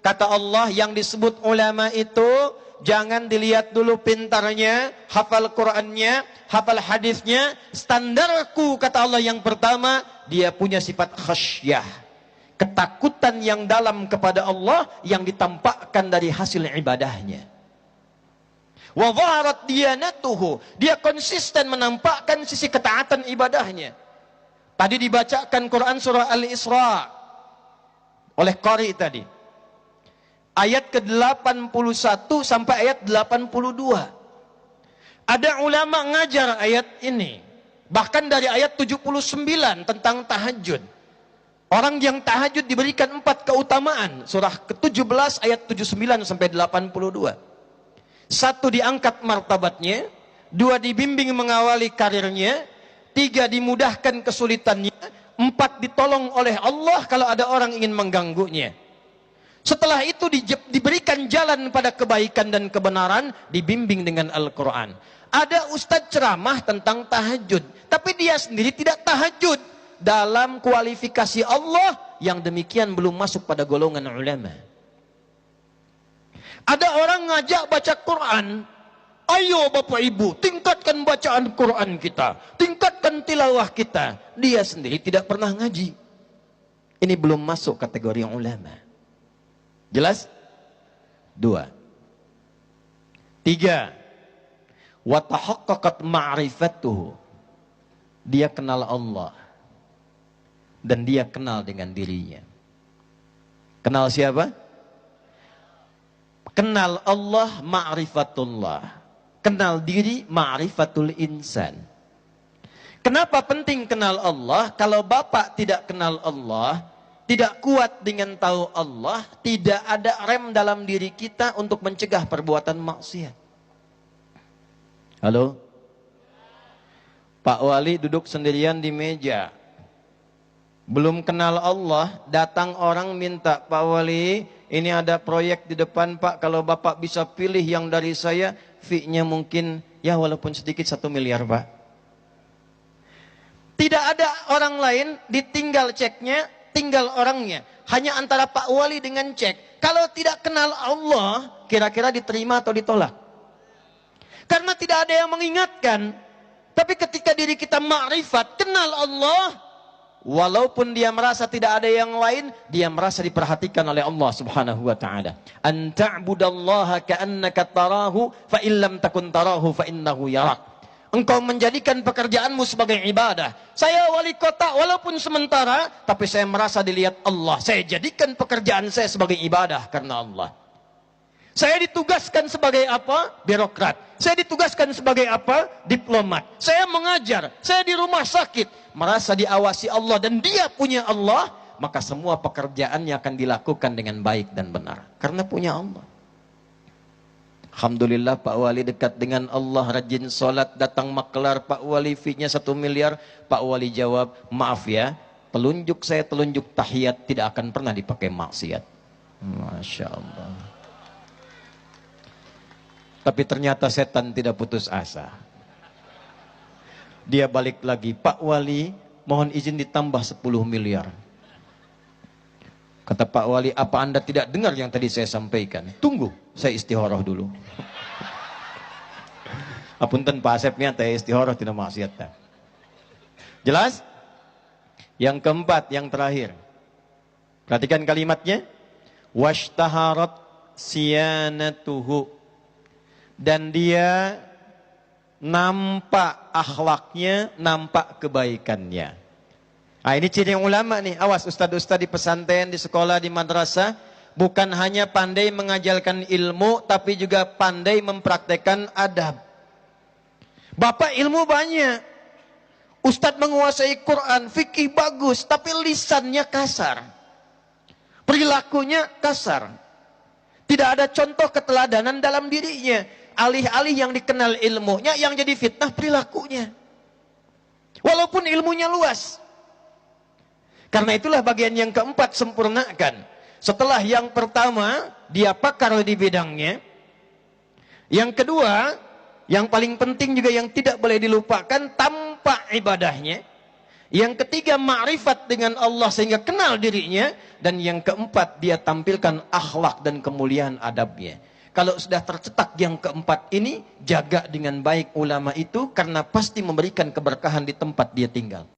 Kata Allah, yang disebut ulama itu jangan dilihat dulu pintarnya, hafal Qur'annya, hafal hadisnya. Standarku, kata Allah, yang pertama, dia punya sifat khasyah, ketakutan yang dalam kepada Allah yang ditampakkan dari hasil ibadahnya. Wa dhaharat diyanatuhu, dia konsisten menampakkan sisi ketaatan ibadahnya. Tadi dibacakan Quran surah Al-Isra oleh qari tadi, ayat ke-81 sampai ayat 82. Ada ulama ngajar ayat ini, bahkan dari ayat 79 tentang tahajud. Orang yang tahajud diberikan 4 keutamaan. Surah ke-17 ayat 79 sampai 82. 1, diangkat martabatnya. 2, dibimbing mengawali karirnya. 3, dimudahkan kesulitannya. 4, ditolong oleh Allah kalau ada orang ingin mengganggunya. Setelah itu diberikan jalan pada kebaikan dan kebenaran, dibimbing dengan Al-Quran. Ada ustadz ceramah tentang tahajud, tapi dia sendiri tidak tahajud. Dalam kualifikasi Allah yang demikian belum masuk pada golongan ulama. Ada orang ngajak baca Quran. Ayo Bapak Ibu, tingkatkan bacaan Quran kita, tingkatkan tilawah kita. Dia sendiri tidak pernah ngaji. Ini belum masuk kategori ulama. Jelas? 2. 3. Wa tahaqqaqat ma'rifatuhu. Dia kenal Allah dan dia kenal dengan dirinya. Kenal siapa? Kenal Allah, ma'rifatullah. Kenal diri, ma'rifatul insan. Kenapa penting kenal Allah? Kalau Bapak tidak kenal Allah, tidak kuat dengan tahu Allah, tidak ada rem dalam diri kita untuk mencegah perbuatan maksiat. Halo? Pak Wali duduk sendirian di meja. Belum kenal Allah, datang orang minta, Pak Wali, ini ada proyek di depan Pak, kalau Bapak bisa pilih yang dari saya, fee-nya mungkin, ya walaupun sedikit 1 miliar Pak. Tidak ada orang lain, ditinggal ceknya, tinggal orangnya. Hanya antara Pak Wali dengan cek. Kalau tidak kenal Allah, kira-kira diterima atau ditolak? Karena tidak ada yang mengingatkan. Tapi ketika diri kita ma'rifat, kenal Allah, walaupun dia merasa tidak ada yang lain, dia merasa diperhatikan oleh Allah Subhanahu wa taala. An ta'budallaha ka'annaka tarahu fa illam takun tarahu fa innahu yarak. Engkau menjadikan pekerjaanmu sebagai ibadah. Saya wali kota walaupun sementara, tapi saya merasa dilihat Allah. Saya jadikan pekerjaan saya sebagai ibadah karena Allah. Saya ditugaskan sebagai apa? Birokrat. Saya ditugaskan sebagai apa? Diplomat. Saya mengajar. Saya di rumah sakit. Merasa diawasi Allah dan dia punya Allah, maka semua pekerjaannya akan dilakukan dengan baik dan benar. Karena punya Allah. Alhamdulillah Pak Wali dekat dengan Allah, rajin sholat, datang maklar, Pak Wali fee-nya 1 miliar. Pak Wali jawab, maaf ya, telunjuk saya telunjuk tahiyat tidak akan pernah dipakai maksiat. Masya Allah. Tapi ternyata setan tidak putus asa. Dia balik lagi, Pak Wali mohon izin ditambah 10 miliar. Kata Pak Wali, apa Anda tidak dengar yang tadi saya sampaikan? Tunggu, saya istikharah dulu. Apunten Pak Asepnya, saya istikharah tidak maksiat. Jelas? Yang keempat, yang terakhir. Perhatikan kalimatnya. Washtaharat siyanatuhu. Dan dia nampak akhlaknya, nampak kebaikannya. Nah, ini ciri ulama nih. Awas ustad-ustad di pesantren, di sekolah, di madrasah, bukan hanya pandai mengajarkan ilmu, tapi juga pandai mempraktekkan adab. Bapak ilmu banyak, ustad menguasai Quran, fikih bagus, tapi lisannya kasar, perilakunya kasar. Tidak ada contoh keteladanan dalam dirinya. Alih-alih yang dikenal ilmunya, yang jadi fitnah perilakunya. Walaupun ilmunya luas. Karena itulah bagian yang keempat, sempurnakan. Setelah yang pertama, dia pakar di bidangnya. Yang kedua, yang paling penting juga yang tidak boleh dilupakan, tampak ibadahnya. Yang ketiga, ma'rifat dengan Allah sehingga kenal dirinya. Dan yang keempat, dia tampilkan akhlak dan kemuliaan adabnya. Kalau sudah tercetak yang keempat ini, jaga dengan baik ulama itu karena pasti memberikan keberkahan di tempat dia tinggal.